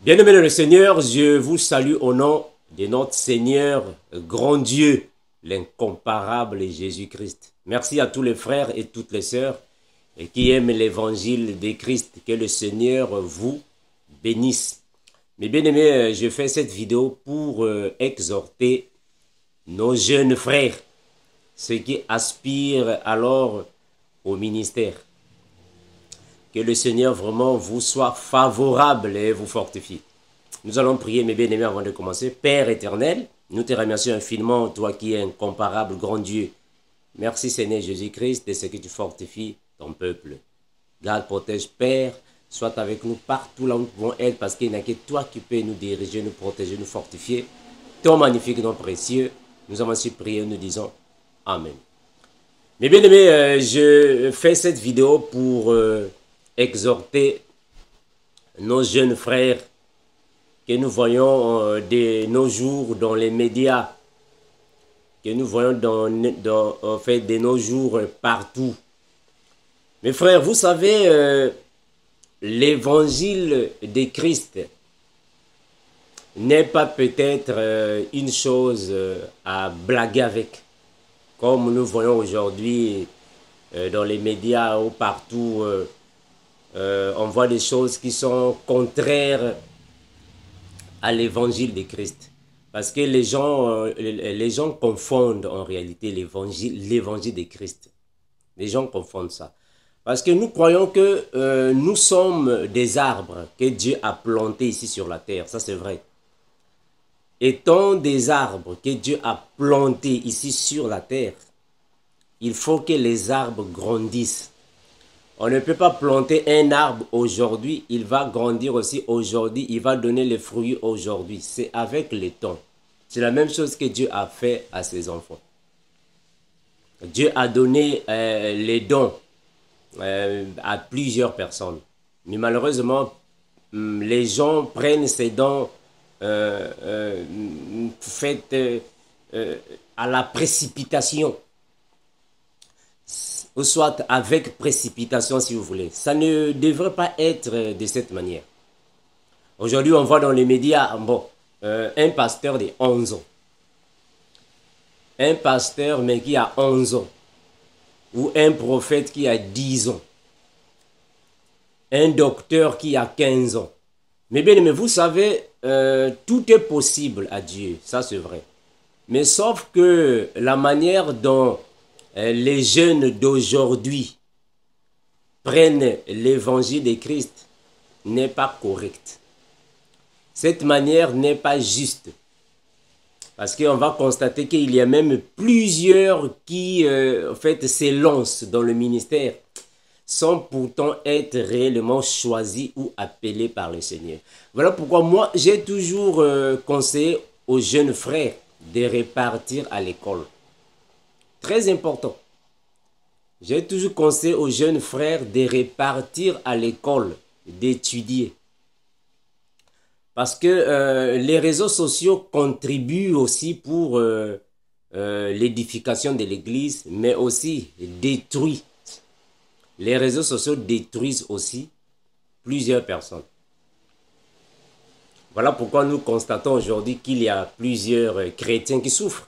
Bien-aimés dans le Seigneur, je vous salue au nom de notre Seigneur, grand Dieu, l'incomparable Jésus-Christ. Merci à tous les frères et toutes les sœurs qui aiment l'évangile de Christ. Que le Seigneur vous bénisse. Mes bien-aimés, je fais cette vidéo pour exhorter nos jeunes frères, ceux qui aspirent alors au ministère. Que le Seigneur vraiment vous soit favorable et vous fortifie. Nous allons prier, mes bien-aimés, avant de commencer. Père éternel, nous te remercions infiniment, toi qui es incomparable, grand Dieu. Merci Seigneur Jésus-Christ de ce que tu fortifies ton peuple. Garde, protège, Père, sois avec nous partout là où nous pouvons être, parce qu'il n'y a que toi qui peux nous diriger, nous protéger, nous fortifier. Ton magnifique nom précieux, nous avons ainsi prié, nous disons Amen. Mes bien-aimés, je fais cette vidéo pour exhorter nos jeunes frères que nous voyons de nos jours dans les médias, que nous voyons en fait, de nos jours partout. Mes frères, vous savez, l'évangile de Christ n'est pas peut-être une chose à blaguer avec, comme nous voyons aujourd'hui dans les médias ou partout. On voit des choses qui sont contraires à l'évangile de Christ. Parce que les gens confondent en réalité l'évangile de Christ. Les gens confondent ça. Parce que nous croyons que nous sommes des arbres que Dieu a plantés ici sur la terre. Ça, c'est vrai. Étant des arbres que Dieu a plantés ici sur la terre, il faut que les arbres grandissent. On ne peut pas planter un arbre aujourd'hui, il va grandir aussi aujourd'hui, il va donner les fruits aujourd'hui. C'est avec le temps. C'est la même chose que Dieu a fait à ses enfants. Dieu a donné les dons à plusieurs personnes. Mais malheureusement, les gens prennent ces dons faits à la précipitation. Ou soit avec précipitation si vous voulez. Ça ne devrait pas être de cette manière. Aujourd'hui, on voit dans les médias, bon, un pasteur de 11 ans. Un pasteur, mais qui a 11 ans. Ou un prophète qui a 10 ans. Un docteur qui a 15 ans. Mais bien, mais vous savez, tout est possible à Dieu, ça c'est vrai. Mais sauf que la manière dont les jeunes d'aujourd'hui prennent l'évangile de Christ n'est pas correcte. Cette manière n'est pas juste. Parce qu'on va constater qu'il y a même plusieurs qui en fait s'élancent dans le ministère sans pourtant être réellement choisis ou appelés par le Seigneur. Voilà pourquoi moi j'ai toujours conseillé aux jeunes frères de repartir à l'école. Très important. J'ai toujours conseillé aux jeunes frères de repartir à l'école, d'étudier. Parce que les réseaux sociaux contribuent aussi pour l'édification de l'Église, mais aussi détruisent. Les réseaux sociaux détruisent aussi plusieurs personnes. Voilà pourquoi nous constatons aujourd'hui qu'il y a plusieurs chrétiens qui souffrent.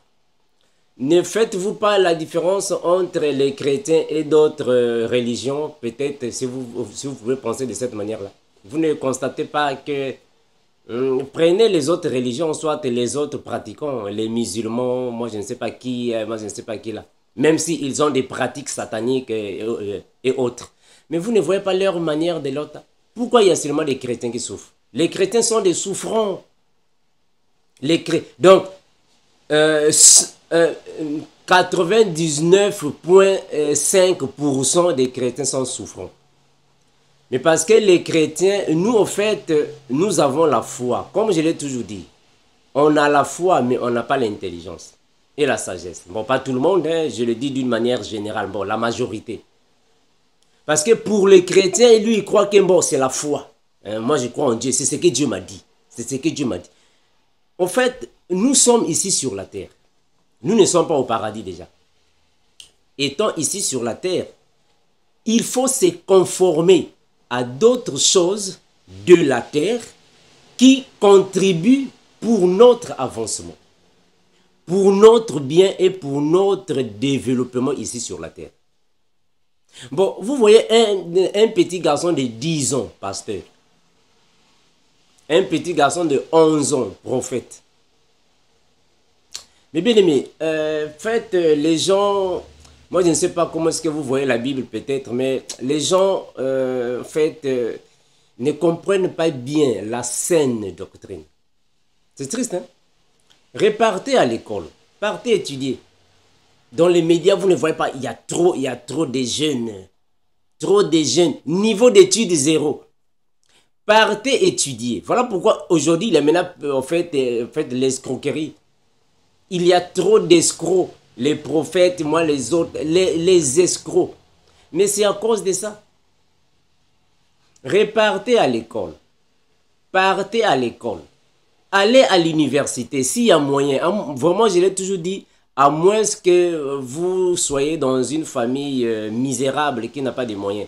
Ne faites-vous pas la différence entre les chrétiens et d'autres religions, peut-être si vous pouvez penser de cette manière-là. Vous ne constatez pas que prenez les autres religions, soit les autres pratiquants, les musulmans, moi je ne sais pas qui, moi je ne sais pas qui là. Même s'ils ont des pratiques sataniques et autres. Mais vous ne voyez pas leur manière de l'autre. Pourquoi il y a seulement des chrétiens qui souffrent? Les chrétiens sont des souffrants. Donc, 99,5% des chrétiens sont souffrants. Mais parce que les chrétiens, nous en fait, nous avons la foi. Comme je l'ai toujours dit, on a la foi, mais on n'a pas l'intelligence et la sagesse. Bon, pas tout le monde, hein, je le dis d'une manière générale, bon, la majorité. Parce que pour les chrétiens, lui, il croit que bon, c'est la foi. Hein, moi, je crois en Dieu, c'est ce que Dieu m'a dit. C'est ce que Dieu m'a dit. En fait, nous sommes ici sur la terre. Nous ne sommes pas au paradis déjà. Étant ici sur la terre, il faut se conformer à d'autres choses de la terre qui contribuent pour notre avancement, pour notre bien et pour notre développement ici sur la terre. Bon, vous voyez un petit garçon de 10 ans, pasteur. Un petit garçon de 11 ans, prophète. Mais bien aimé, les gens, moi je ne sais pas comment est-ce que vous voyez la Bible peut-être, mais les gens, ne comprennent pas bien la saine doctrine. C'est triste, hein? Repartez à l'école, partez étudier. Dans les médias, vous ne voyez pas, il y a trop de jeunes. Trop de jeunes. Niveau d'études zéro. Partez étudier. Voilà pourquoi aujourd'hui, il y a maintenant l'escroquerie. Il y a trop d'escrocs. Les prophètes, moi les autres, les escrocs. Mais c'est à cause de ça. Repartez à l'école. Partez à l'école. Allez à l'université s'il y a moyen. Vraiment, je l'ai toujours dit, à moins que vous soyez dans une famille misérable qui n'a pas de moyens.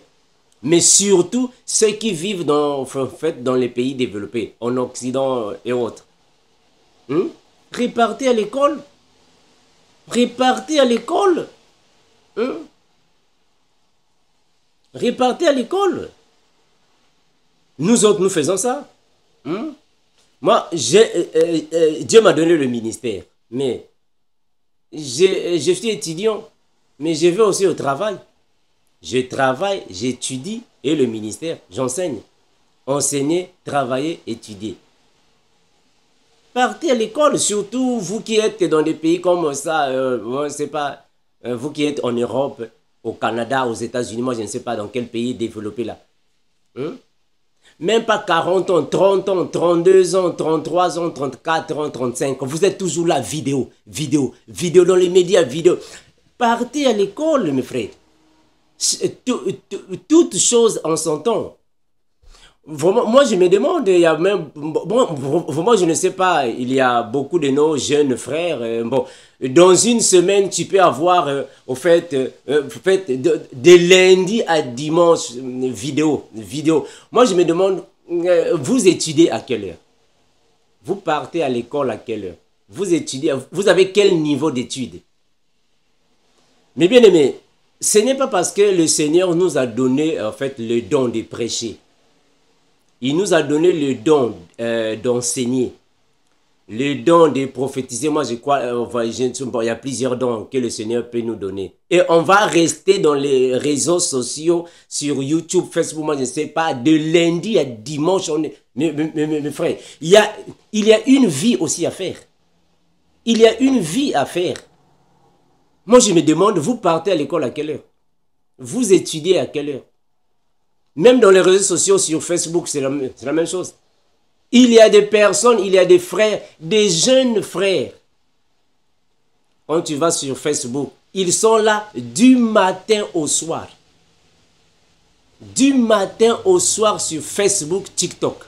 Mais surtout, ceux qui vivent dans les pays développés, en Occident et autres. Repartez à l'école. Repartez à l'école. Repartez à l'école. Nous autres, nous faisons ça. Moi, Dieu m'a donné le ministère. Mais je suis étudiant. Mais je vais aussi au travail. Je travaille, j'étudie et le ministère, j'enseigne. Enseigner, travailler, étudier. Partez à l'école, surtout vous qui êtes dans des pays comme ça, je ne sais pas, vous qui êtes en Europe, au Canada, aux États-Unis, moi je ne sais pas dans quel pays développé là. Même pas 40 ans, 30 ans, 32 ans, 33 ans, 34 ans, 35 ans. Vous êtes toujours là, vidéo dans les médias, vidéo. Partez à l'école, mes frères. Toutes choses en son temps. Vraiment, moi je me demande, il y a même, bon, vraiment je ne sais pas, il y a beaucoup de nos jeunes frères, bon, dans une semaine tu peux avoir, de lundi à dimanche, vidéo. Moi je me demande, vous étudiez à quelle heure? Vous partez à l'école à quelle heure? Vous étudiez, vous avez quel niveau d'études? Mais bien aimé, ce n'est pas parce que le Seigneur nous a donné le don de prêcher. Il nous a donné le don d'enseigner, le don de prophétiser. Moi, je crois, il y a plusieurs dons que le Seigneur peut nous donner. Et on va rester dans les réseaux sociaux, sur YouTube, Facebook, moi, je ne sais pas, de lundi à dimanche. Mes frères, il y a une vie aussi à faire. Il y a une vie à faire. Moi, je me demande, vous partez à l'école à quelle heure? Vous étudiez à quelle heure? Même dans les réseaux sociaux, sur Facebook, c'est la même chose. Il y a des personnes, il y a des frères, des jeunes frères. Quand tu vas sur Facebook, ils sont là du matin au soir. Du matin au soir sur Facebook, TikTok.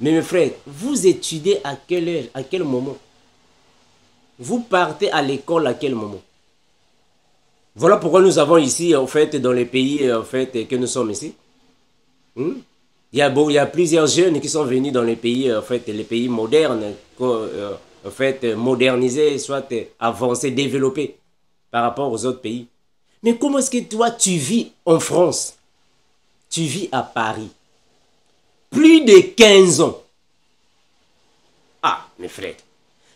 Mais mes frères, vous étudiez à quelle heure, à quel moment? Vous partez à l'école à quel moment? Voilà pourquoi nous avons ici, dans les pays, que nous sommes ici. Il y a plusieurs jeunes qui sont venus dans les pays, les pays modernes, modernisés, soit avancés, développés par rapport aux autres pays. Mais comment est-ce que toi, tu vis en France? Tu vis à Paris. Plus de 15 ans. Ah, mes frères.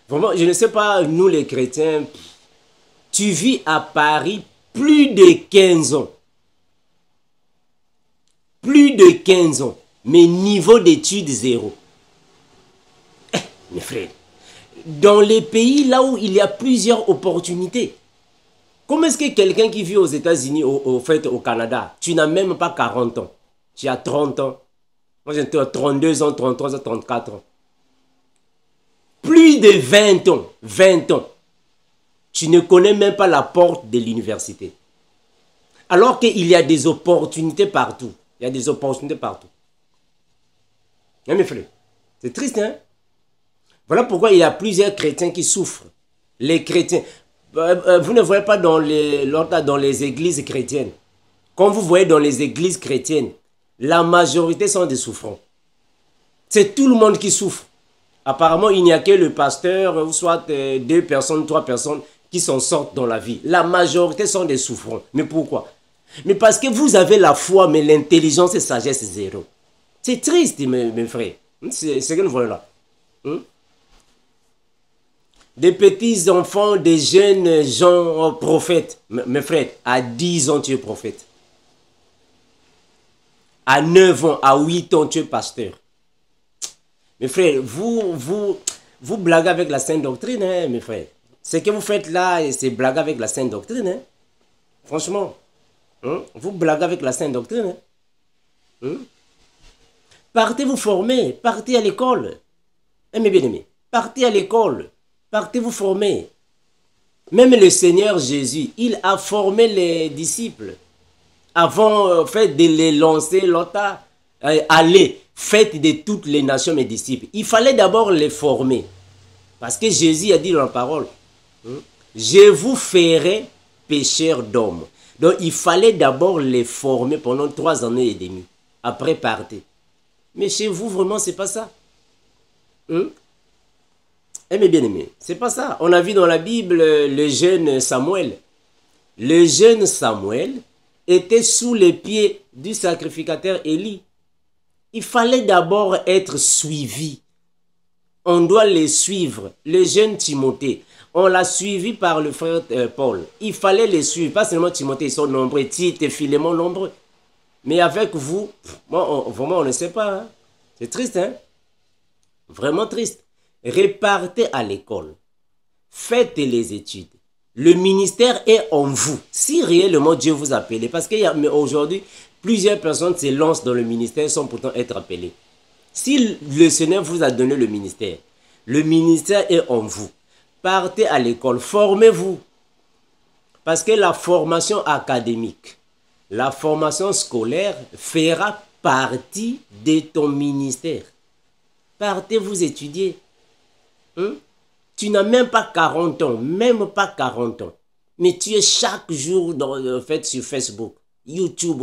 Vraiment, je ne sais pas, nous les chrétiens, tu vis à Paris plus de 15 ans. Plus de 15 ans. Mais niveau d'études zéro. Mes frères, dans les pays là où il y a plusieurs opportunités, comment est-ce que quelqu'un qui vit aux États-Unis, au Canada, tu n'as même pas 40 ans, tu as 30 ans, moi j'ai 32 ans, 33 ans, 34 ans. Plus de 20 ans, tu ne connais même pas la porte de l'université. Alors qu'il y a des opportunités partout. Il y a des opportunités partout. Hein, mes frères? C'est triste, hein? Voilà pourquoi il y a plusieurs chrétiens qui souffrent. Les chrétiens. Vous ne voyez pas dans les églises chrétiennes. Quand vous voyez dans les églises chrétiennes, la majorité sont des souffrants. C'est tout le monde qui souffre. Apparemment, il n'y a que le pasteur, ou soit 2 personnes, 3 personnes qui s'en sortent dans la vie. La majorité sont des souffrants. Mais pourquoi? Mais parce que vous avez la foi, mais l'intelligence et sagesse zéro. C'est triste, mes frères. C'est ce que nous voyons là. Des petits enfants, des jeunes gens prophètes. Mes frères, à 10 ans, tu es prophète. À 9 ans, à 8 ans, tu es pasteur. Mes frères, vous blaguez avec la sainte doctrine, hein, mes frères. Ce que vous faites là, c'est blaguer avec la sainte doctrine. Hein. Franchement, vous blaguez avec la sainte doctrine. Hein. Partez vous former, partez à l'école. Mes bien-aimés, partez à l'école, partez vous former. Même le Seigneur Jésus, il a formé les disciples. Avant de les lancer, l'autre, allez, faites de toutes les nations mes disciples. Il fallait d'abord les former. Parce que Jésus a dit dans la parole, je vous ferai pécheurs d'hommes. Donc il fallait d'abord les former pendant 3 années et demie. Après partez. Mais chez vous, vraiment, c'est pas ça. Eh mes bien-aimés, c'est pas ça. On a vu dans la Bible le jeune Samuel. Le jeune Samuel était sous les pieds du sacrificateur Élie. Il fallait d'abord être suivi. On doit les suivre. Le jeune Timothée, on l'a suivi par le frère Paul. Il fallait les suivre. Pas seulement Timothée, ils sont nombreux. Tite et Philémon, nombreux. Mais avec vous, vraiment, on ne sait pas. Hein? C'est triste, hein? Vraiment triste. Repartez à l'école. Faites les études. Le ministère est en vous. Si réellement Dieu vous appelle, parce qu'aujourd'hui, plusieurs personnes se lancent dans le ministère sans pourtant être appelées. Si le Seigneur vous a donné le ministère est en vous. Partez à l'école, formez-vous. Parce que la formation académique, la formation scolaire fera partie de ton ministère. Partez vous étudier. Tu n'as même pas 40 ans, même pas 40 ans. Mais tu es chaque jour sur Facebook, YouTube,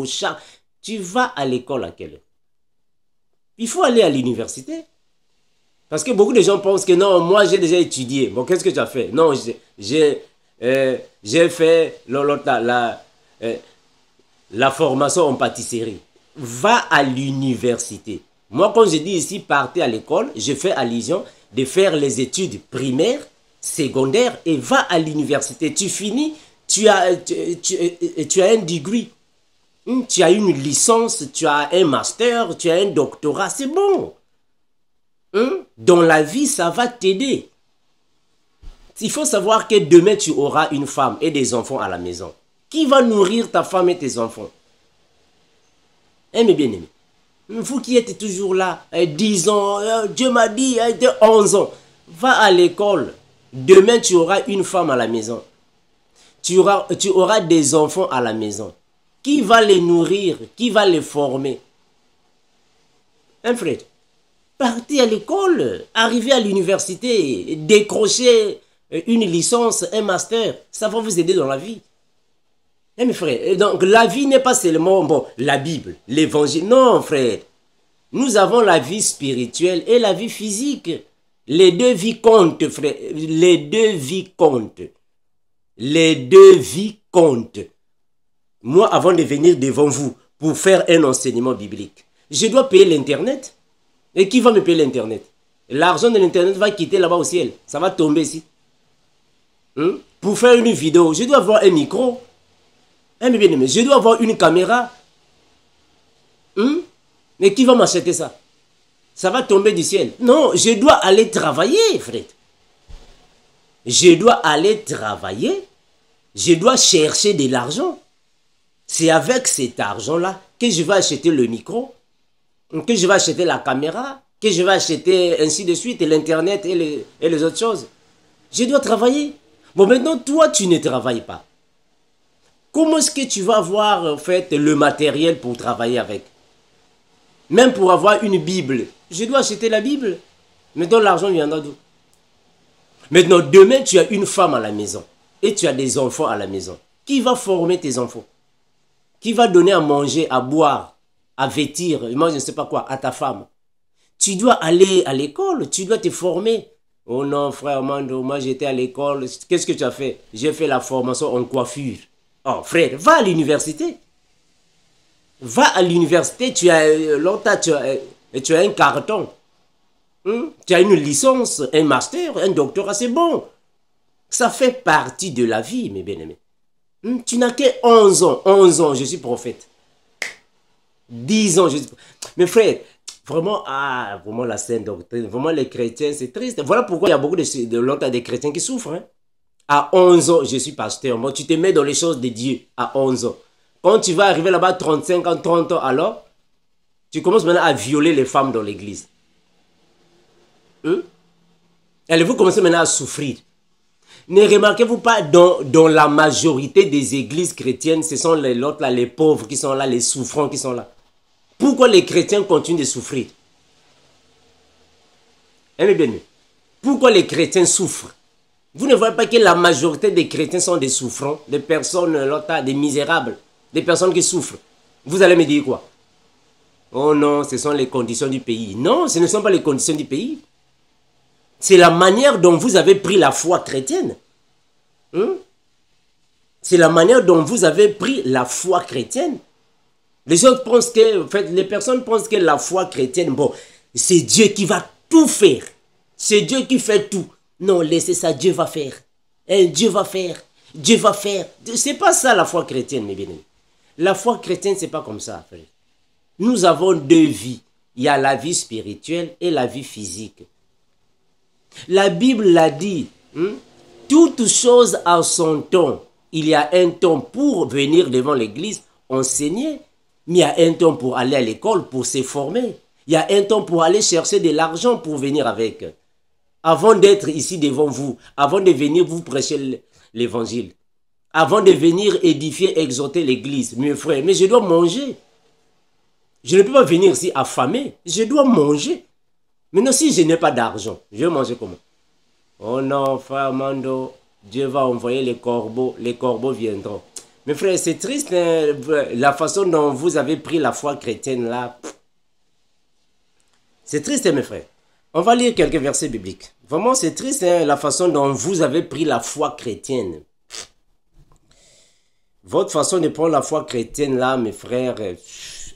tu vas à l'école à quelle heure? Il faut aller à l'université. Parce que beaucoup de gens pensent que non, moi j'ai déjà étudié. Bon, qu'est-ce que tu as fait? Non, j'ai fait la formation en pâtisserie. Va à l'université. Moi, quand je dis ici, partez à l'école, je fais allusion de faire les études primaires, secondaires et va à l'université. Tu finis, tu as un degré. Tu as une licence, tu as un master, tu as un doctorat, c'est bon. Dans la vie, ça va t'aider. Il faut savoir que demain, tu auras une femme et des enfants à la maison. Qui va nourrir ta femme et tes enfants? Mes bien-aimés, vous qui êtes toujours là, 10 ans, Dieu m'a dit, 11 ans, va à l'école. Demain, tu auras une femme à la maison. Tu auras des enfants à la maison. Qui va les nourrir? Qui va les former? Frère, partez à l'école, arrivez à l'université, décrochez une licence, un master. Ça va vous aider dans la vie. Mes frères, donc la vie n'est pas seulement la Bible, l'évangile. Non, frère. Nous avons la vie spirituelle et la vie physique. Les deux vies comptent, frère. Les deux vies comptent. Les deux vies comptent. Moi, avant de venir devant vous pour faire un enseignement biblique, je dois payer l'Internet. Et qui va me payer l'Internet? L'argent de l'Internet va quitter là-bas au ciel. Ça va tomber ici. Pour faire une vidéo, je dois avoir un micro. Je dois avoir une caméra. Mais qui va m'acheter ça? Ça va tomber du ciel. Non, je dois aller travailler, frère. Je dois aller travailler. Je dois chercher de l'argent. C'est avec cet argent-là que je vais acheter le micro, que je vais acheter la caméra, que je vais acheter ainsi de suite, l'Internet et les autres choses. Je dois travailler. Bon, maintenant, toi, tu ne travailles pas. Comment est-ce que tu vas avoir, en fait, le matériel pour travailler avec? Même pour avoir une Bible. Je dois acheter la Bible. Maintenant, l'argent viendra d'où? Maintenant, demain, tu as une femme à la maison. Et tu as des enfants à la maison. Qui va former tes enfants? Qui va donner à manger, à boire, à vêtir, moi je ne sais pas quoi, à ta femme? Tu dois aller à l'école, tu dois te former. Oh non, frère Mando, moi j'étais à l'école. Qu'est-ce que tu as fait? J'ai fait la formation en coiffure. Oh frère, va à l'université. Va à l'université, tu as longtemps, tu as un carton. Tu as une licence, un master, un doctorat, c'est bon. Ça fait partie de la vie, mes bien-aimés. Tu n'as que 11 ans. 11 ans, je suis prophète. 10 ans, je suis... Mes frères, vraiment, vraiment la sainte doctrine, vraiment les chrétiens, c'est triste. Voilà pourquoi il y a beaucoup de chrétiens qui souffrent. Hein. À 11 ans, je suis pasteur. Moi, tu te mets dans les choses de Dieu à 11 ans. Quand tu vas arriver là-bas, 35 ans, 30 ans, alors, tu commences maintenant à violer les femmes dans l'église. Et vous commencez maintenant à souffrir. Ne remarquez-vous pas dans la majorité des églises chrétiennes, ce sont les pauvres qui sont là, les souffrants qui sont là. Pourquoi les chrétiens continuent de souffrir? Bien, pourquoi les chrétiens souffrent? Vous ne voyez pas que la majorité des chrétiens sont des souffrants, des personnes, des misérables, des personnes qui souffrent. Vous allez me dire quoi? Oh non, ce sont les conditions du pays. Non, ce ne sont pas les conditions du pays. C'est la manière dont vous avez pris la foi chrétienne. C'est la manière dont vous avez pris la foi chrétienne. Les autres pensent que, en fait, les personnes pensent que la foi chrétienne, bon, c'est Dieu qui va tout faire. C'est Dieu qui fait tout. Non, laissez ça, Dieu va faire. Dieu va faire. Dieu va faire. C'est pas ça la foi chrétienne, mes bien-aimés. La foi chrétienne, c'est pas comme ça, frère. Nous avons deux vies. Il y a la vie spirituelle et la vie physique. La Bible l'a dit. Toute chose a son temps. Il y a un temps pour venir devant l'église enseigner. Mais il y a un temps pour aller à l'école, pour se former. Il y a un temps pour aller chercher de l'argent pour venir avec. Avant d'être ici devant vous, avant de venir vous prêcher l'évangile, avant de venir édifier, exhorter l'église, mes frères, mais je dois manger. Je ne peux pas venir ici affamé. Je dois manger. Maintenant, si je n'ai pas d'argent, je vais manger comment? Oh non, frère Mando, Dieu va envoyer les corbeaux viendront. Mes frères, c'est triste hein, la façon dont vous avez pris la foi chrétienne là. C'est triste, hein, mes frères. On va lire quelques versets bibliques. Vraiment, c'est triste hein, la façon dont vous avez pris la foi chrétienne. Votre façon de prendre la foi chrétienne là, mes frères,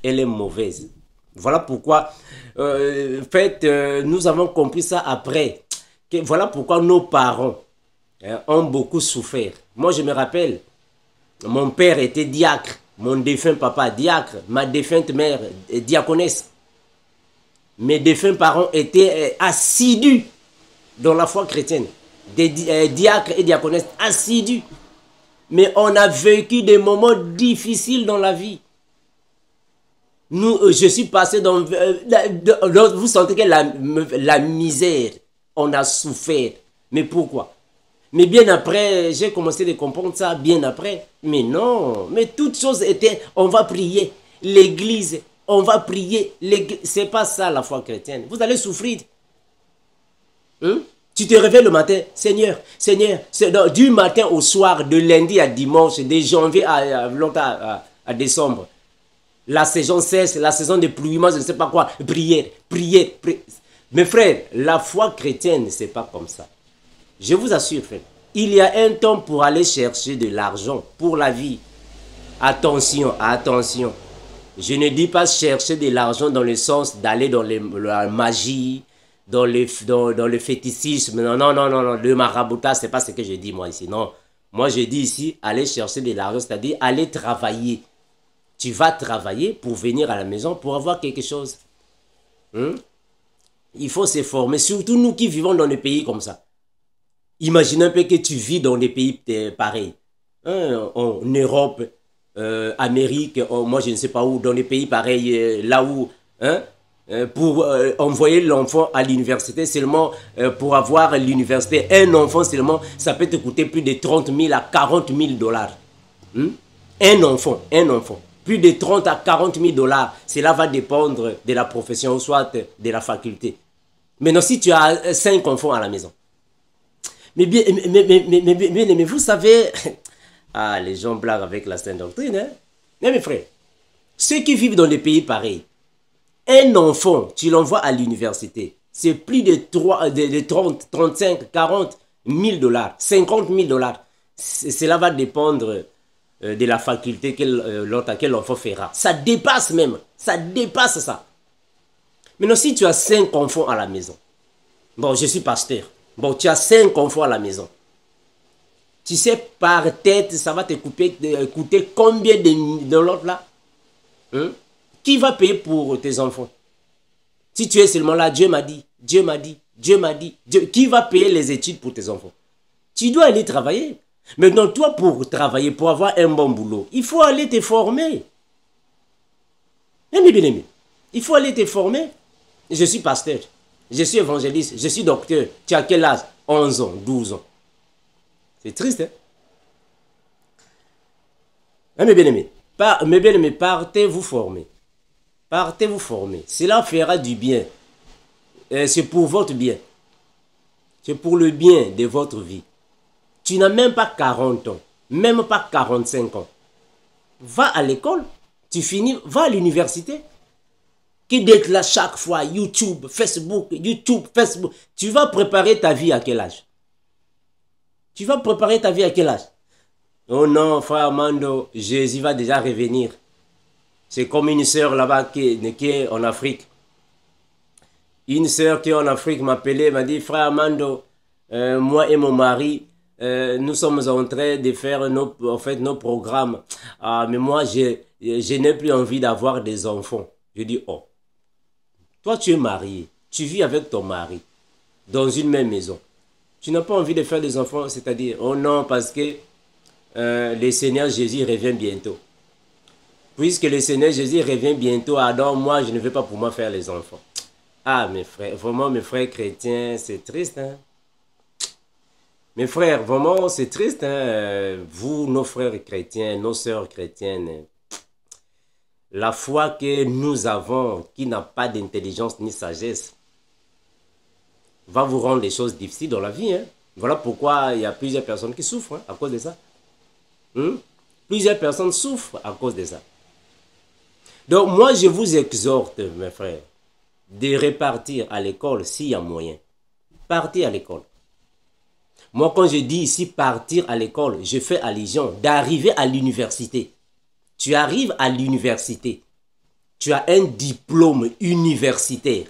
elle est mauvaise. Voilà pourquoi, nous avons compris ça après. Voilà pourquoi nos parents ont beaucoup souffert. Moi, je me rappelle, mon père était diacre, mon défunt papa diacre, ma défunte mère diaconesse. Mes défunts parents étaient assidus dans la foi chrétienne. Des diacres et diaconesses assidus. Mais on a vécu des moments difficiles dans la vie. Je suis passé dans... vous sentez que la misère, on a souffert. Mais pourquoi? Mais bien après, j'ai commencé à comprendre ça bien après. Mais non, mais toutes choses étaient, on va prier. L'église, on va prier. C'est pas ça la foi chrétienne. Vous allez souffrir. Tu te réveilles le matin, Seigneur, Seigneur, du matin au soir, de lundi à dimanche, de janvier à décembre. La saison cesse, la saison de pluie, moi je ne sais pas quoi. Prière, prière, prière. Mes frères, la foi chrétienne, c'est pas comme ça. Je vous assure, frère, il y a un temps pour aller chercher de l'argent pour la vie. Attention, attention. Je ne dis pas chercher de l'argent dans le sens d'aller dans la magie, dans le fétichisme. Non, non, non, non, non. Le maraboutage, c'est pas ce que je dis moi ici. Non. Moi, je dis ici, aller chercher de l'argent, c'est-à-dire aller travailler. Tu vas travailler pour venir à la maison, pour avoir quelque chose. Il faut se former, surtout nous qui vivons dans des pays comme ça. Imagine un peu que tu vis dans des pays pareils. En Europe, Amérique, moi je ne sais pas où, dans des pays pareils, là où, pour envoyer l'enfant à l'université seulement, pour avoir l'université, un enfant seulement, ça peut te coûter plus de 30 000 à 40 000 dollars. Un enfant. Plus de 30 à 40 000 dollars, cela va dépendre de la profession, soit de la faculté. Maintenant, si tu as 5 enfants à la maison, mais vous savez, les gens blaguent avec la sainte doctrine, hein? Mais mes frères, ceux qui vivent dans des pays pareils, Un enfant, tu l'envoies à l'université. C'est plus de 30, 35, 40 000 dollars, 50 000 dollars. Cela va dépendre de la faculté que l'enfant fera. Ça dépasse même. Ça dépasse ça. Maintenant, si tu as 5 enfants à la maison. Bon, je suis pasteur. Bon, tu as 5 enfants à la maison. Tu sais, par tête, ça va te coûter combien de l'autre là? Qui va payer pour tes enfants? Si tu es seulement là, Dieu m'a dit, Dieu m'a dit, Dieu m'a dit. Qui va payer les études pour tes enfants? Tu dois aller travailler. Maintenant, toi, pour travailler, pour avoir un bon boulot, il faut aller te former. Bien aimé, il faut aller te former. Je suis pasteur, je suis évangéliste, je suis docteur. Tu as quel âge? 11 ans, 12 ans. C'est triste, hein? Mes bien-aimés, partez vous former. Partez vous former. Cela fera du bien. C'est pour votre bien. C'est pour le bien de votre vie. Tu n'as même pas 40 ans. Même pas 45 ans. Va à l'école. Tu finis, va à l'université. Que d'être là chaque fois, YouTube, Facebook, YouTube, Facebook. Tu vas préparer ta vie à quel âge? Tu vas préparer ta vie à quel âge? Oh non, frère Armando, Jésus va déjà revenir. C'est comme une sœur là-bas qui est en Afrique. Une sœur qui est en Afrique m'a appelé, m'a dit, frère Armando, moi et mon mari, nous sommes en train de faire nos programmes. Ah, mais moi, je n'ai plus envie d'avoir des enfants. Je dis, oh, toi tu es marié, tu vis avec ton mari dans une même maison. Tu n'as pas envie de faire des enfants, c'est-à-dire, oh non, parce que le Seigneur Jésus revient bientôt. Puisque le Seigneur Jésus revient bientôt, alors moi, je ne vais pas pour moi faire les enfants. Ah, mes frères, vraiment, mes frères chrétiens, c'est triste, hein? Mes frères, vraiment, c'est triste, hein? Vous, nos frères chrétiens, nos sœurs chrétiennes, la foi que nous avons, qui n'a pas d'intelligence ni sagesse, va vous rendre les choses difficiles dans la vie, hein? Voilà pourquoi il y a plusieurs personnes qui souffrent, hein, à cause de ça. Plusieurs personnes souffrent à cause de ça. Donc, moi, je vous exhorte, mes frères, de repartir à l'école s'il y a moyen. Partez à l'école. Moi, quand je dis ici partir à l'école, je fais allusion d'arriver à l'université. Tu arrives à l'université. Tu as un diplôme universitaire.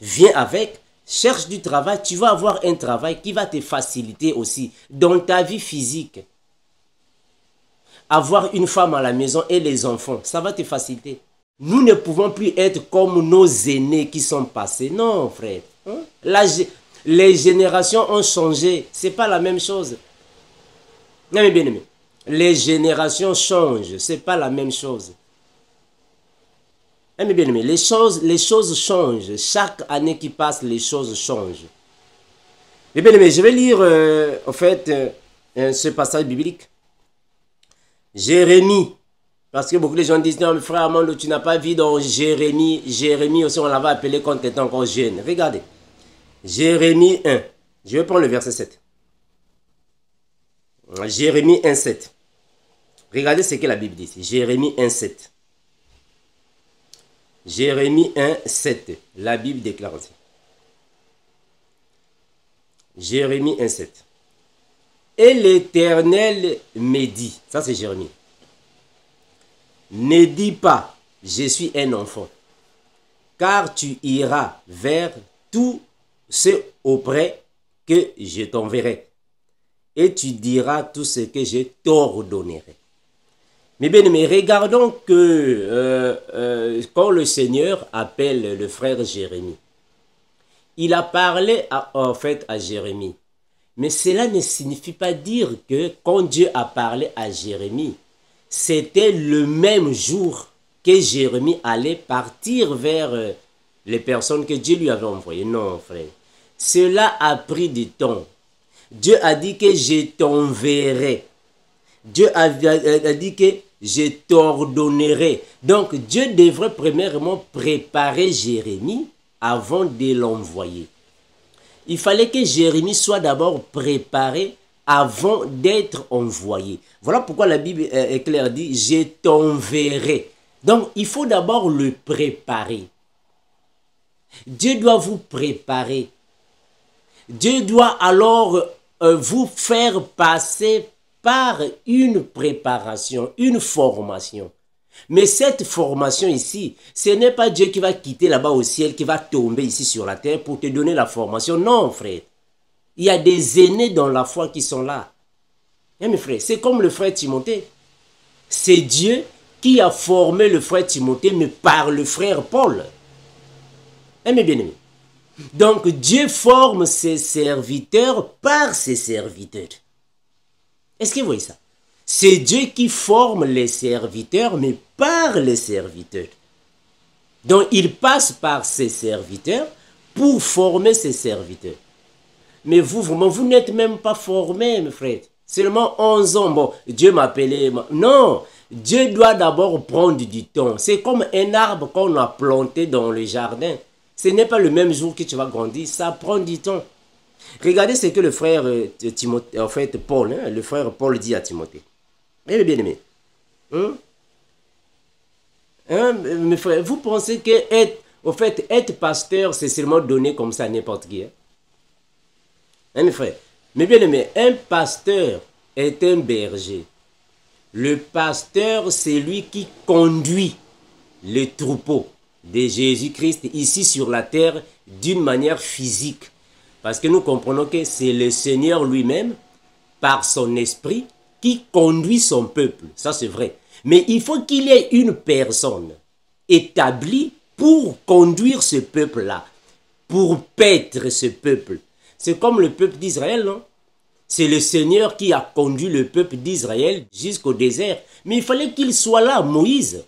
Viens avec, cherche du travail. Tu vas avoir un travail qui va te faciliter aussi dans ta vie physique. Avoir une femme à la maison et les enfants, ça va te faciliter. Nous ne pouvons plus être comme nos aînés qui sont passés. Non, frère. Les générations ont changé. Ce n'est pas la même chose. Non, mais bien aimé. Les générations changent. Ce n'est pas la même chose. Mais bien aimé, les choses changent. Chaque année qui passe, les choses changent. Mais bien aimé, je vais lire en fait ce passage biblique. Jérémie, parce que beaucoup de gens disent, non, mais frère Armando, tu n'as pas vu dans Jérémie. Jérémie aussi, on l'avait appelé quand tu étais encore jeune. Regardez. Jérémie 1. Je vais prendre le verset 7. Jérémie 1, 7. Regardez ce que la Bible dit. Jérémie 1, 7. Jérémie 1, 7. La Bible déclare ainsi. Jérémie 1, 7. Et l'Éternel me dit, ça c'est Jérémie, ne dis pas, je suis un enfant, car tu iras vers tous ceux auprès que je t'enverrai, et tu diras tout ce que je t'ordonnerai. Mais bien aimé, regardons que quand le Seigneur appelle le frère Jérémie, il a parlé en fait à Jérémie. Mais cela ne signifie pas dire que quand Dieu a parlé à Jérémie, c'était le même jour que Jérémie allait partir vers les personnes que Dieu lui avait envoyées. Non, frère. Cela a pris du temps. Dieu a dit que je t'enverrai. Dieu a dit que je t'ordonnerai. Donc, Dieu devrait premièrement préparer Jérémie avant de l'envoyer. Il fallait que Jérémie soit d'abord préparé avant d'être envoyé. Voilà pourquoi la Bible est claire, dit « Je t'enverrai ». Donc, il faut d'abord le préparer. Dieu doit vous préparer. Dieu doit alors vous faire passer par une préparation, une formation. Mais cette formation ici, ce n'est pas Dieu qui va quitter là-bas au ciel, qui va tomber ici sur la terre pour te donner la formation. Non, frère. Il y a des aînés dans la foi qui sont là. Hein, mes frères, c'est comme le frère Timothée. C'est Dieu qui a formé le frère Timothée, mais par le frère Paul. Hein, mes bien-aimés. Donc, Dieu forme ses serviteurs par ses serviteurs. Est-ce que vous voyez ça? C'est Dieu qui forme les serviteurs, mais par les serviteurs. Donc, il passe par ses serviteurs pour former ses serviteurs. Mais vous, vraiment, vous n'êtes même pas formés, mes frères. Seulement 11 ans, bon, Dieu m'a appelé. Non, Dieu doit d'abord prendre du temps. C'est comme un arbre qu'on a planté dans le jardin. Ce n'est pas le même jour que tu vas grandir, ça prend du temps. Regardez ce que le frère Timothée, en fait, Paul, hein, le frère Paul dit à Timothée. Eh bien aimé, mes frères, vous pensez que être pasteur, c'est seulement donné comme ça à n'importe qui. Hein, mes frères, mais bien aimé, un pasteur est un berger. Le pasteur, c'est lui qui conduit le troupeau de Jésus-Christ ici sur la terre d'une manière physique. Parce que nous comprenons que c'est le Seigneur lui-même, par son esprit, qui conduit son peuple. Ça, c'est vrai. Mais il faut qu'il y ait une personne établie pour conduire ce peuple-là, pour paître ce peuple. C'est comme le peuple d'Israël, non? C'est le Seigneur qui a conduit le peuple d'Israël jusqu'au désert. Mais il fallait qu'il soit là, Moïse.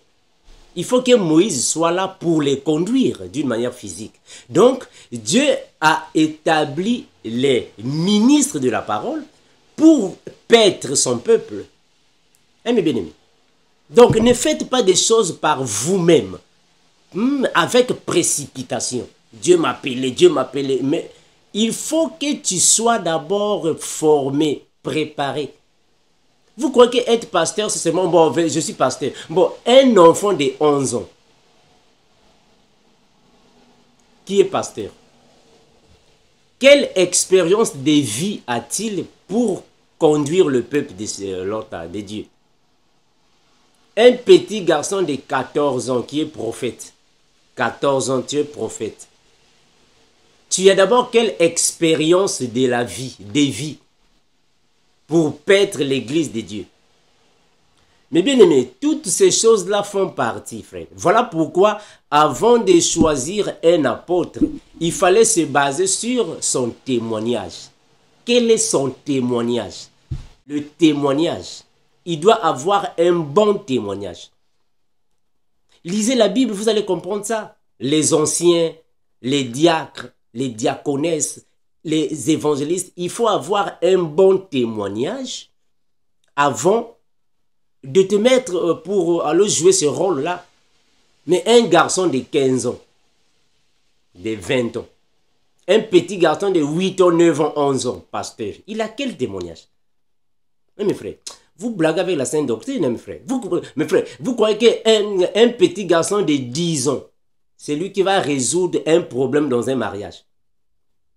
Il faut que Moïse soit là pour les conduire d'une manière physique. Donc, Dieu a établi les ministres de la parole pour paître son peuple. Hein, mes bien-aimés? Donc, ne faites pas des choses par vous-même, avec précipitation. Dieu m'a appelé, mais il faut que tu sois d'abord formé, préparé. Vous croyez qu'être pasteur, c'est seulement, bon, je suis pasteur. Bon, un enfant de 11 ans, qui est pasteur? Quelle expérience de vie a-t-il pour conduire le peuple de Dieu? Un petit garçon de 14 ans qui est prophète. 14 ans, tu es prophète. Tu as d'abord quelle expérience de la vie, des vies, pour paître l'église de Dieu? Mais bien aimé, toutes ces choses-là font partie, frère. Voilà pourquoi, avant de choisir un apôtre, il fallait se baser sur son témoignage. Quel est son témoignage? Le témoignage. Il doit avoir un bon témoignage. Lisez la Bible, vous allez comprendre ça. Les anciens, les diacres, les diaconesses, les évangélistes, il faut avoir un bon témoignage avant de te mettre pour aller jouer ce rôle-là. Mais un garçon de 15 ans, de 20 ans, un petit garçon de 8 ans, 9 ans, 11 ans, pasteur, il a quel témoignage? Mes frères, vous blaguez avec la sainte doctrine, mes frères. Vous croyez qu'un petit garçon de 10 ans, c'est lui qui va résoudre un problème dans un mariage?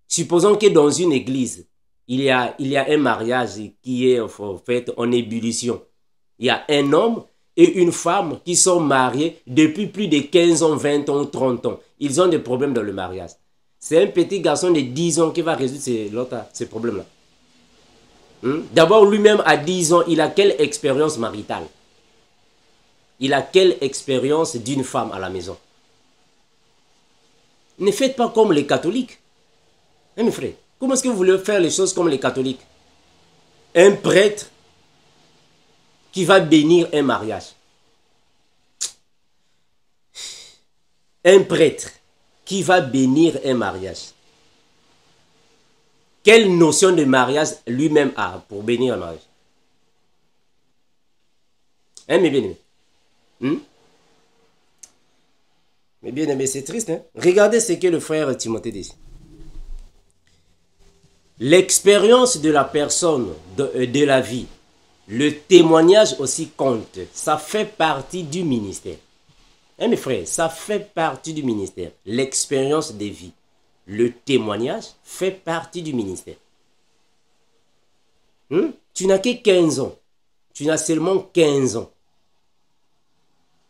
Supposons que dans une église, il y a un mariage qui est en fait en ébullition. Il y a un homme et une femme qui sont mariés depuis plus de 15 ans, 20 ans, 30 ans. Ils ont des problèmes dans le mariage. C'est un petit garçon de 10 ans qui va résoudre ces problèmes-là. D'abord, lui-même, à 10 ans, il a quelle expérience maritale? Il a quelle expérience d'une femme à la maison? Ne faites pas comme les catholiques. Hein, mes frères? Comment est-ce que vous voulez faire les choses comme les catholiques? Un prêtre qui va bénir un mariage. Un prêtre qui va bénir un mariage. Quelle notion de mariage lui-même a pour bénir un mariage? Hein, mes bien-aimés? Mais bien-aimés, c'est triste. Hein? Regardez ce que le frère Timothée dit. L'expérience de la personne, de la vie, le témoignage aussi compte. Ça fait partie du ministère. Hein, mes frères, ça fait partie du ministère. L'expérience de vie, le témoignage fait partie du ministère. Tu n'as que 15 ans. Tu n'as seulement 15 ans.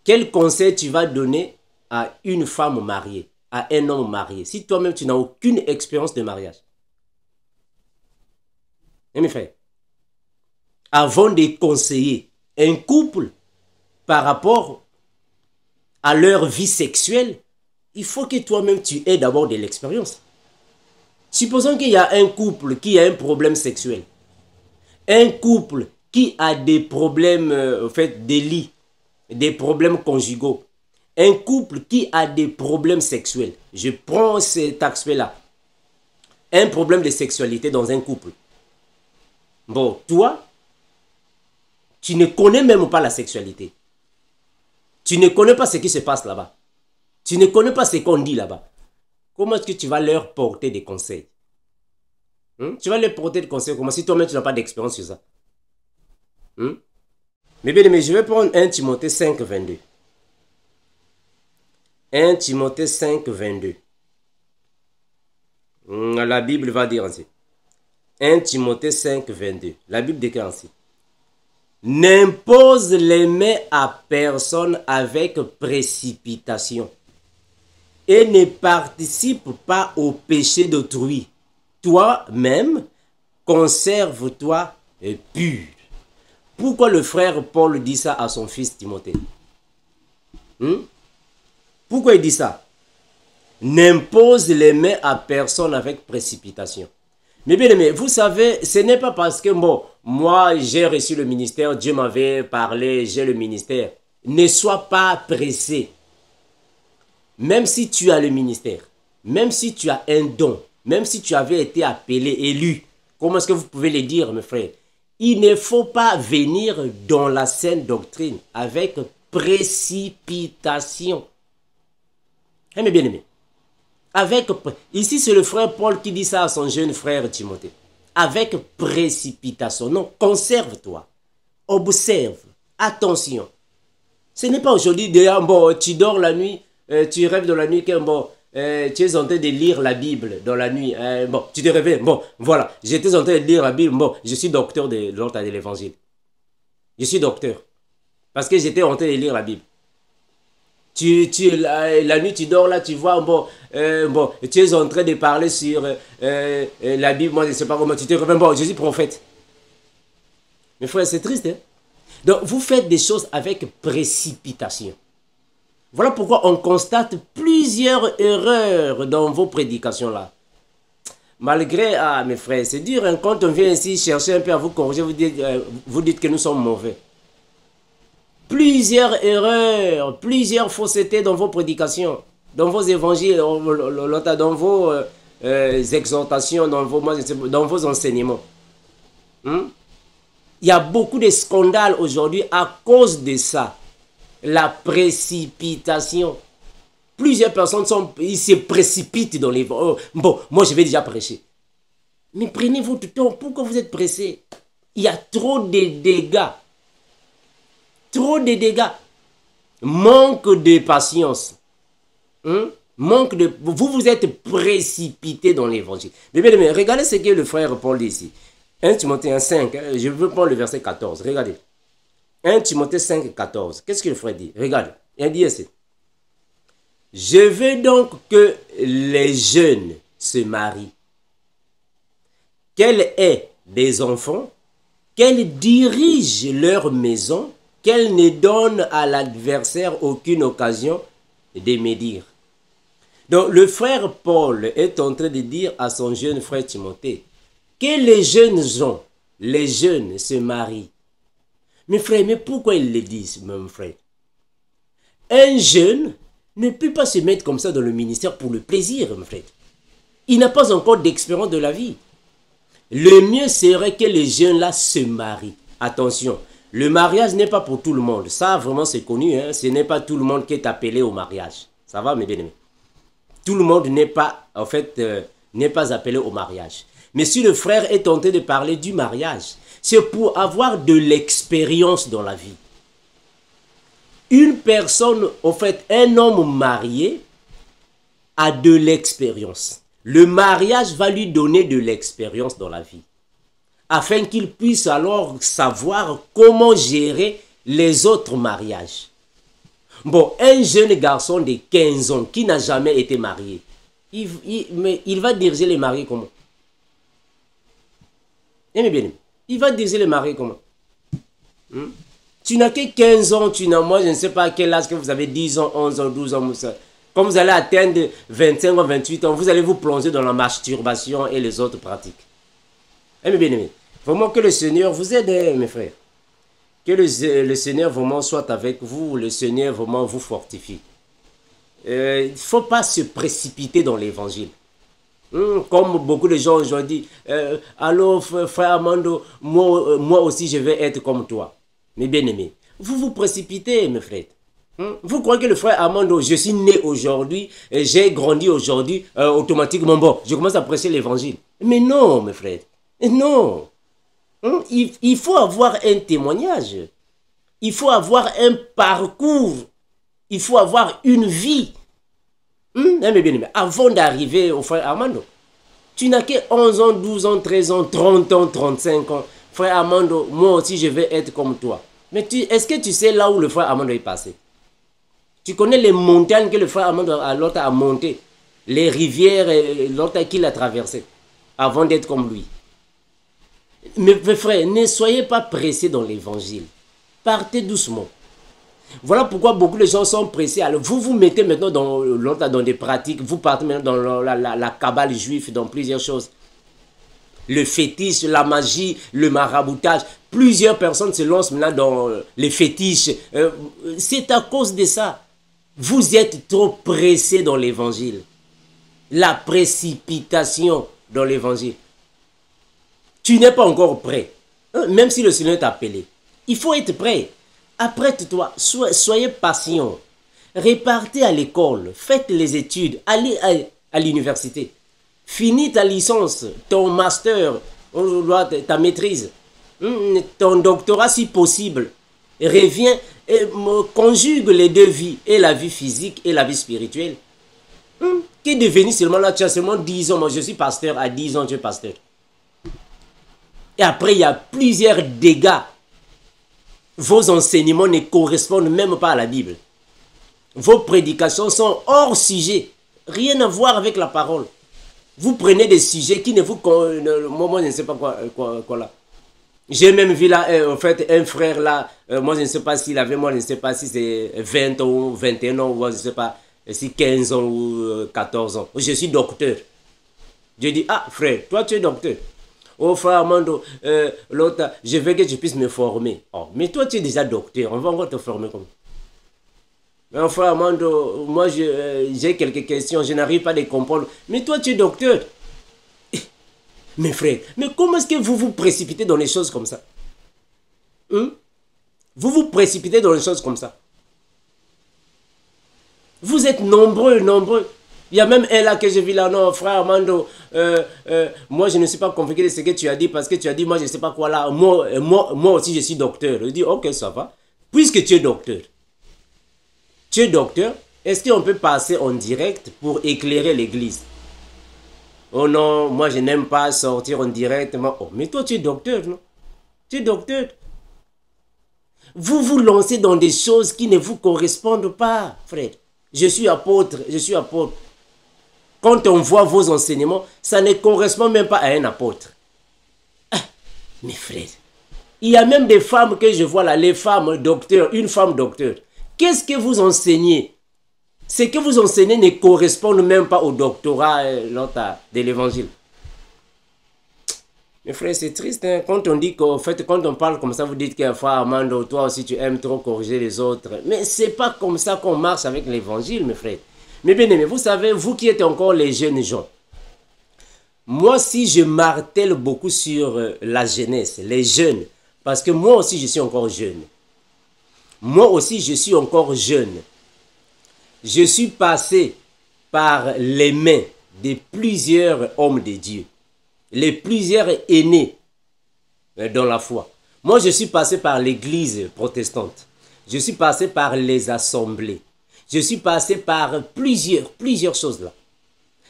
Quel conseil tu vas donner à une femme mariée, à un homme marié, si toi-même tu n'as aucune expérience de mariage? Hein, mes frères, avant de conseiller un couple par rapport à leur vie sexuelle, il faut que toi-même tu aies d'abord de l'expérience. Supposons qu'il y a un couple qui a un problème sexuel. Un couple qui a des problèmes en fait, de lit, des problèmes conjugaux. Un couple qui a des problèmes sexuels. Je prends cet aspect-là. Un problème de sexualité dans un couple. Bon, toi, tu ne connais même pas la sexualité. Tu ne connais pas ce qui se passe là-bas. Tu ne connais pas ce qu'on dit là-bas. Comment est-ce que tu vas leur porter des conseils? Tu vas leur porter des conseils comment si toi-même tu n'as pas d'expérience sur ça? Mais bien aimé, je vais prendre 1 Timothée 5, 22. 1 Timothée 5, 22. La Bible va dire ainsi. 1 Timothée 5, 22. La Bible déclare ainsi. N'impose les mains à personne avec précipitation et ne participe pas au péché d'autrui. Toi-même, conserve-toi pur. Pourquoi le frère Paul dit ça à son fils Timothée? Pourquoi il dit ça? N'impose les mains à personne avec précipitation. Mais bien aimé, vous savez, ce n'est pas parce que bon, moi j'ai reçu le ministère, Dieu m'avait parlé, j'ai le ministère. Ne sois pas pressé. Même si tu as le ministère, même si tu as un don, même si tu avais été appelé, élu, comment est-ce que vous pouvez le dire, mes frères? Il ne faut pas venir dans la saine doctrine avec précipitation. Mais bien aimé. Ici, c'est le frère Paul qui dit ça à son jeune frère Timothée. Avec précipitation. Non, conserve-toi. Observe. Attention. Ce n'est pas aujourd'hui, bon, tu dors la nuit, tu rêves dans la nuit que bon, tu es en train de lire la Bible dans la nuit. Bon, tu te réveilles. Bon, voilà, j'étais en train de lire la Bible. Bon, je suis docteur de l'ordre de l'évangile. Je suis docteur. Parce que j'étais en train de lire la Bible. La nuit, tu dors là, tu vois, bon, tu es en train de parler sur la Bible, moi je ne sais pas comment, tu te réveilles, bon, je suis prophète. Mes frères, c'est triste, hein? Donc, vous faites des choses avec précipitation. Voilà pourquoi on constate plusieurs erreurs dans vos prédications là. Malgré, mes frères, c'est dur, hein, quand on vient ici chercher un peu à vous corriger, vous dites que nous sommes mauvais. Plusieurs erreurs, plusieurs faussetés dans vos prédications, dans vos évangiles, dans vos exhortations, dans vos enseignements. Il y a beaucoup de scandales aujourd'hui à cause de ça. La précipitation. Plusieurs personnes ils se précipitent dans les... Oh, bon, moi je vais déjà prêcher. Mais prenez votre temps. Pourquoi vous êtes pressé? Il y a trop de dégâts. Trop de dégâts. Manque de patience. Manque de... Vous êtes précipité dans l'évangile. Mais regardez ce que le frère Paul dit ici. 1 Timothée 5, je veux prendre le verset 14. Regardez. 1 Timothée 5, 14. Qu'est-ce que le frère dit? Regarde. Il dit ici. Je veux donc que les jeunes se marient, qu'elles aient des enfants, qu'elles dirigent leur maison, qu'elles ne donnent à l'adversaire aucune occasion de médire. Donc le frère Paul est en train de dire à son jeune frère Timothée que les jeunes gens, les jeunes se marient. Mes frères, mais pourquoi ils le disent, mon frère? Un jeune ne peut pas se mettre comme ça dans le ministère pour le plaisir, mon frère. Il n'a pas encore d'expérience de la vie. Le mieux serait que les jeunes-là se marient. Attention, le mariage n'est pas pour tout le monde. Ça, vraiment, c'est connu. Hein? Ce n'est pas tout le monde qui est appelé au mariage. Ça va, mes bien-aimés? Tout le monde n'est pas, en fait, n'est pas appelé au mariage. Mais si le frère est tenté de parler du mariage, c'est pour avoir de l'expérience dans la vie. Une personne, en fait, un homme marié a de l'expérience. Le mariage va lui donner de l'expérience dans la vie, afin qu'il puisse alors savoir comment gérer les autres mariages. Bon, un jeune garçon de 15 ans qui n'a jamais été marié, mais il va diriger les mariés comment? Aimez bien, il va diriger les mariés comment? Tu n'as que 15 ans, moi je ne sais pas à quel âge que vous avez, 10 ans, 11 ans, 12 ans, quand vous allez atteindre 25 ans, 28 ans, vous allez vous plonger dans la masturbation et les autres pratiques. Aimez bien, aimé. Vraiment que le Seigneur vous aide, mes frères. Que le Seigneur vraiment soit avec vous, le Seigneur vraiment vous fortifie. Il ne faut pas se précipiter dans l'évangile. Comme beaucoup de gens aujourd'hui, alors frère Armando, moi aussi je vais être comme toi. Mes bien-aimés, vous vous précipitez, mes frères. Vous croyez que le frère Armando, je suis né aujourd'hui, j'ai grandi aujourd'hui, automatiquement, bon, je commence à prêcher l'évangile. Mais non, mes frères, non. Il faut avoir un témoignage. Il faut avoir un parcours. Il faut avoir une vie. Mais bien, avant d'arriver au frère Armando, tu n'as que 11 ans, 12 ans, 13 ans, 30 ans, 35 ans. Frère Armando, moi aussi je vais être comme toi. Mais est-ce que tu sais là où le frère Armando est passé? Tu connais les montagnes que le frère Armando a montées, les rivières qu'il a traversées avant d'être comme lui. Mais frère, ne soyez pas pressés dans l'évangile. Partez doucement. Voilà pourquoi beaucoup de gens sont pressés. Alors vous vous mettez maintenant dans des pratiques, vous partez maintenant dans la cabale juive, dans plusieurs choses. Le fétiche, la magie, le maraboutage. Plusieurs personnes se lancent maintenant dans les fétiches. C'est à cause de ça. Vous êtes trop pressés dans l'évangile. La précipitation dans l'évangile. Tu n'es pas encore prêt. Même si le Seigneur t'a appelé. Il faut être prêt. Apprête-toi. Soyez patient. Repartez à l'école. Faites les études. Allez à l'université. Finis ta licence, ton master, ta maîtrise, ton doctorat si possible. Reviens et conjugue les deux vies, et la vie physique et la vie spirituelle. Qu'est devenu seulement là, tu as seulement 10 ans, moi je suis pasteur, à 10 ans tu es pasteur. Et après il y a plusieurs dégâts. Vos enseignements ne correspondent même pas à la Bible. Vos prédications sont hors sujet, rien à voir avec la parole. Vous prenez des sujets qui ne vous... Moi, je ne sais pas quoi là. J'ai même vu là, en fait, un frère là, moi, je ne sais pas s'il avait, moi, je ne sais pas si c'est 20 ans ou 21 ans, ou je ne sais pas si 15 ans ou 14 ans. Je suis docteur. Je dis, ah, frère, toi, tu es docteur. Oh, frère Armando, l'autre, je veux que tu puisses me former. Oh, mais toi, tu es déjà docteur, on va encore te former comme ça. Mais frère Armando, moi j'ai quelques questions, je n'arrive pas à les comprendre. Mais toi tu es docteur. Mes frères, mais comment est-ce que vous vous précipitez dans les choses comme ça? Vous vous précipitez dans les choses comme ça. Vous êtes nombreux. Il y a même un là que j'ai vu là, non, frère Armando, moi je ne suis pas convaincu de ce que tu as dit, parce que tu as dit, moi je ne sais pas quoi là, moi aussi je suis docteur. Je dis, ok, ça va, puisque tu es docteur. Tu es docteur, est-ce qu'on peut passer en direct pour éclairer l'église? Oh non, moi je n'aime pas sortir en direct. Oh, mais toi tu es docteur, non? Tu es docteur. Vous vous lancez dans des choses qui ne vous correspondent pas, frère. Je suis apôtre. Quand on voit vos enseignements, ça ne correspond même pas à un apôtre. Ah, mes frères, il y a même des femmes que je vois là, les femmes docteurs, une femme docteur. Qu'est-ce que vous enseignez? Ce que vous enseignez ne correspond même pas au doctorat de l'évangile. Mes frères, c'est triste. Hein? Quand on dit qu'en fait, quand on parle comme ça, vous dites que frère Armando, toi aussi tu aimes trop corriger les autres. Mais c'est pas comme ça qu'on marche avec l'évangile, mes frères. Mais bien aimé, vous savez, vous qui êtes encore les jeunes gens, moi si je martèle beaucoup sur la jeunesse, les jeunes, parce que moi aussi je suis encore jeune. Moi aussi, je suis encore jeune. Je suis passé par les mains de plusieurs hommes de Dieu, les plusieurs aînés dans la foi. Moi, je suis passé par l'église protestante. Je suis passé par les assemblées. Je suis passé par plusieurs choses là.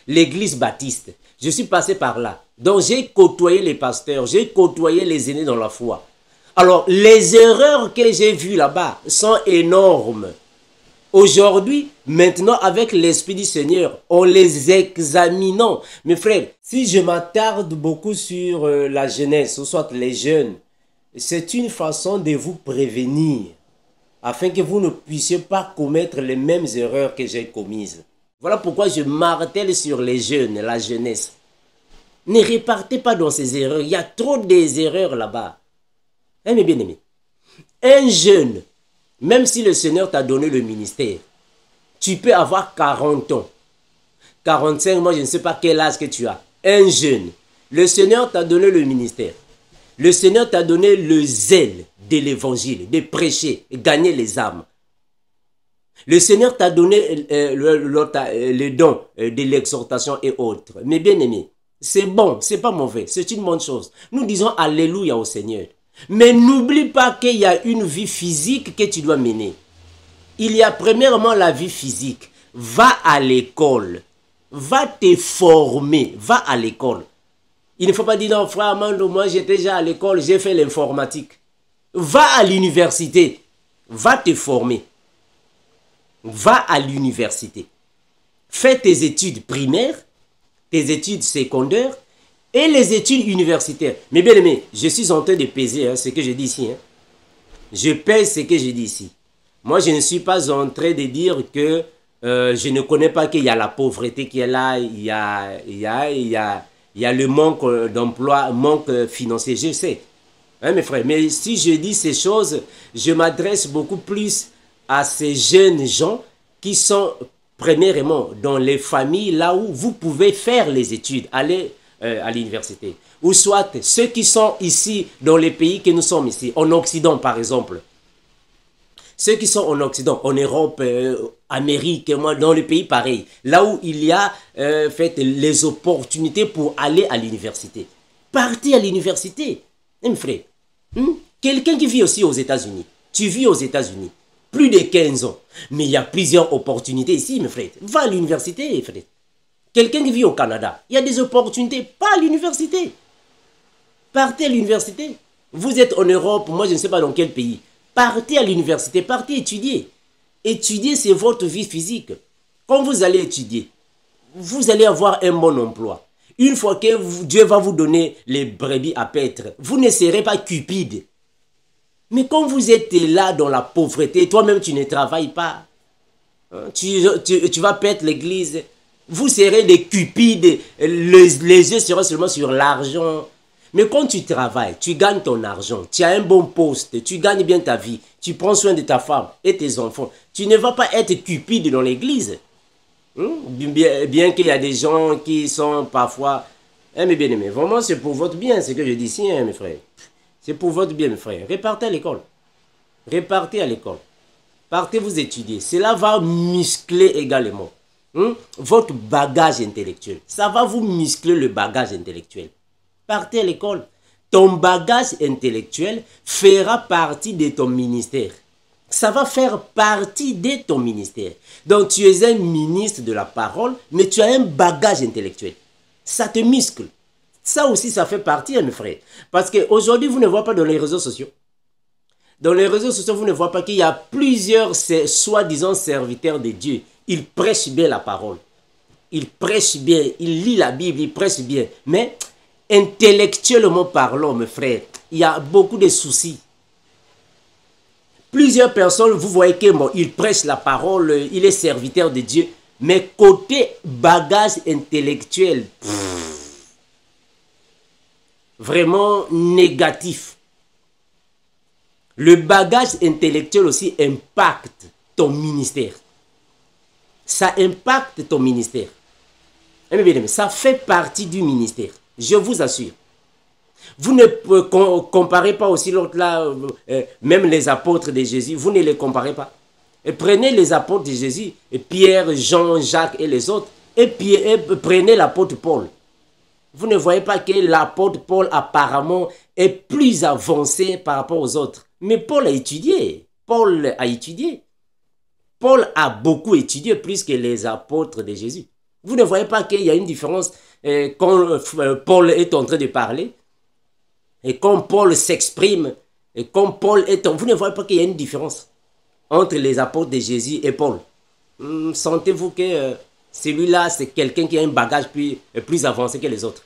L'église baptiste. Je suis passé par là. Donc j'ai côtoyé les pasteurs, j'ai côtoyé les aînés dans la foi. Alors les erreurs que j'ai vues là-bas sont énormes. Aujourd'hui, maintenant avec l'Esprit du Seigneur, en les examinant. Mes frères, si je m'attarde beaucoup sur la jeunesse, ou soit les jeunes, c'est une façon de vous prévenir, afin que vous ne puissiez pas commettre les mêmes erreurs que j'ai commises. Voilà pourquoi je martèle sur les jeunes, la jeunesse. Ne repartez pas dans ces erreurs, il y a trop d'erreurs là-bas. Hein, mes bien-aimés, un jeune, même si le Seigneur t'a donné le ministère, tu peux avoir 40 ans, 45, moi je ne sais pas quel âge que tu as. Un jeune, le Seigneur t'a donné le ministère. Le Seigneur t'a donné le zèle de l'évangile, de prêcher, de gagner les âmes. Le Seigneur t'a donné le don de l'exhortation et autres. Mais bien aimé, c'est bon, c'est pas mauvais, c'est une bonne chose. Nous disons alléluia au Seigneur. Mais n'oublie pas qu'il y a une vie physique que tu dois mener. Il y a premièrement la vie physique. Va à l'école. Va te former. Va à l'école. Il ne faut pas dire non, frère Amando, moi j'étais déjà à l'école, j'ai fait l'informatique. Va à l'université. Va te former. Va à l'université. Fais tes études primaires, tes études secondaires et les études universitaires. Mais bien aimé, je suis en train de peser ce que je dis ici. Je pèse ce que je dis ici. Moi, je ne suis pas en train de dire que je ne connais pas qu'il y a la pauvreté qui est là, il y a le manque d'emploi, manque financier, je sais. Hein, mes frères, mais si je dis ces choses, je m'adresse beaucoup plus à ces jeunes gens qui sont premièrement dans les familles là où vous pouvez faire les études, aller à l'université. Ou soit ceux qui sont ici dans les pays que nous sommes ici, en Occident par exemple. Ceux qui sont en Occident, en Europe, Amérique, moi, dans les pays pareils, là où il y a fait les opportunités pour aller à l'université. Partez à l'université, mes frères. Quelqu'un qui vit aussi aux États-Unis, tu vis aux États-Unis, plus de 15 ans, mais il y a plusieurs opportunités ici, mes frères. Va à l'université, mes frères. Quelqu'un qui vit au Canada, il y a des opportunités, pas à l'université. Partez à l'université. Vous êtes en Europe, moi je ne sais pas dans quel pays. Partez à l'université, partez étudier. Étudier, c'est votre vie physique. Quand vous allez étudier, vous allez avoir un bon emploi. Une fois que Dieu va vous donner les brebis à paître, vous ne serez pas cupide. Mais quand vous êtes là dans la pauvreté, toi-même tu ne travailles pas, tu vas paître l'église, vous serez des cupides, les yeux seront seulement sur l'argent. Mais quand tu travailles, tu gagnes ton argent, tu as un bon poste, tu gagnes bien ta vie, tu prends soin de ta femme et tes enfants, tu ne vas pas être cupide dans l'église. Bien qu'il y a des gens qui sont parfois... mais bien aimé, vraiment c'est pour votre bien ce que je dis ici, mes frères. C'est pour votre bien, mes frères. Repartez à l'école. Repartez à l'école. Partez vous étudier. Cela va muscler également votre bagage intellectuel. Ça va vous muscler le bagage intellectuel. Partez à l'école. Ton bagage intellectuel fera partie de ton ministère. Ça va faire partie de ton ministère. Donc tu es un ministre de la parole, mais tu as un bagage intellectuel. Ça te muscle. Ça aussi, ça fait partie, mes frères. Parce qu'aujourd'hui, vous ne voyez pas dans les réseaux sociaux. Dans les réseaux sociaux, vous ne voyez pas qu'il y a plusieurs soi-disant serviteurs de Dieu. Ils prêchent bien la parole. Ils prêchent bien, ils lisent la Bible, ils prêchent bien. Mais intellectuellement parlant, mes frères, il y a beaucoup de soucis. Plusieurs personnes, vous voyez qu'ils prêchent la parole, il est serviteur de Dieu. Mais côté bagage intellectuel, vraiment négatif. Le bagage intellectuel aussi impacte ton ministère. Ça impacte ton ministère. Ça fait partie du ministère. Je vous assure. Vous ne comparez pas aussi l'autre là, même les apôtres de Jésus, vous ne les comparez pas. Et prenez les apôtres de Jésus, et Pierre, Jean, Jacques et les autres, et prenez l'apôtre Paul. Vous ne voyez pas que l'apôtre Paul apparemment est plus avancé par rapport aux autres. Mais Paul a étudié. Paul a étudié. Paul a beaucoup étudié plus que les apôtres de Jésus. Vous ne voyez pas qu'il y a une différence quand Paul est en train de parler et quand Paul s'exprime et quand Paul est en... Vous ne voyez pas qu'il y a une différence entre les apôtres de Jésus et Paul. Sentez-vous que celui-là, c'est quelqu'un qui a un bagage plus avancé que les autres.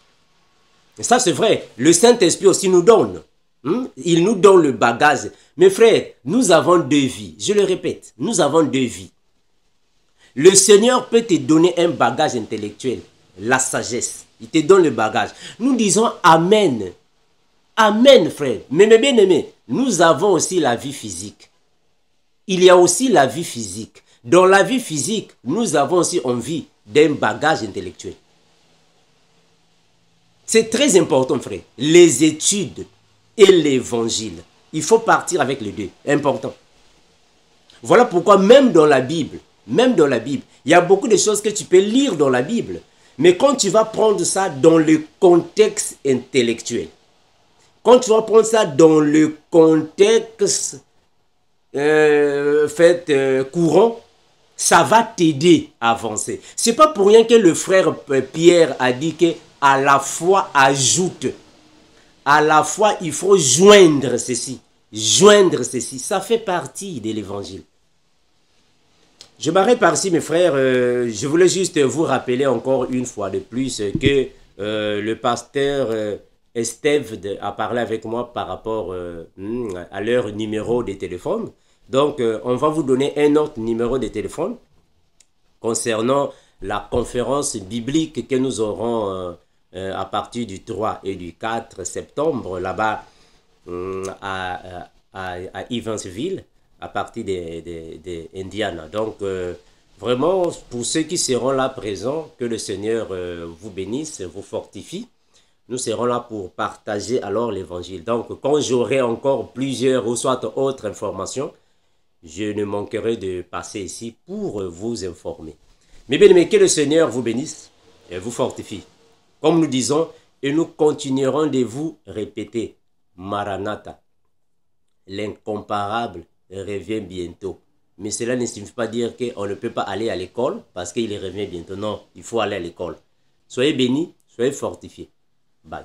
Et ça, c'est vrai. Le Saint-Esprit aussi nous donne. Il nous donne le bagage. Mes frères, nous avons deux vies. Je le répète, nous avons deux vies. Le Seigneur peut te donner un bagage intellectuel, la sagesse. Il te donne le bagage. Nous disons Amen. Amen, frère. Mais mes bien-aimés, nous avons aussi la vie physique. Il y a aussi la vie physique. Dans la vie physique, nous avons aussi envie d'un bagage intellectuel. C'est très important, frère. Les études et l'évangile. Il faut partir avec les deux. Important. Voilà pourquoi même dans la Bible, il y a beaucoup de choses que tu peux lire dans la Bible. Mais quand tu vas prendre ça dans le contexte intellectuel, quand tu vas prendre ça dans le contexte courant, ça va t'aider à avancer. C'est pas pour rien que le frère Pierre a dit que à la foi ajoute. À la fois, il faut joindre ceci. Joindre ceci. Ça fait partie de l'évangile. Je m'arrête par-ci, mes frères. Je voulais juste vous rappeler encore une fois de plus que le pasteur Estève a parlé avec moi par rapport à leur numéro de téléphone. Donc, on va vous donner un autre numéro de téléphone concernant la conférence biblique que nous aurons à partir du 3 et du 4 septembre, là-bas à Evansville, à partir d'Indiana. Donc, vraiment, pour ceux qui seront là présents, que le Seigneur vous bénisse, vous fortifie. Nous serons là pour partager alors l'évangile. Donc, quand j'aurai encore plusieurs ou soit autres informations, je ne manquerai de passer ici pour vous informer. Mais bien aimés, que le Seigneur vous bénisse et vous fortifie. Comme nous disons, et nous continuerons de vous répéter, Maranatha, l'incomparable revient bientôt. Mais cela ne signifie pas dire qu'on ne peut pas aller à l'école parce qu'il revient bientôt. Non, il faut aller à l'école. Soyez bénis, soyez fortifiés. Bye.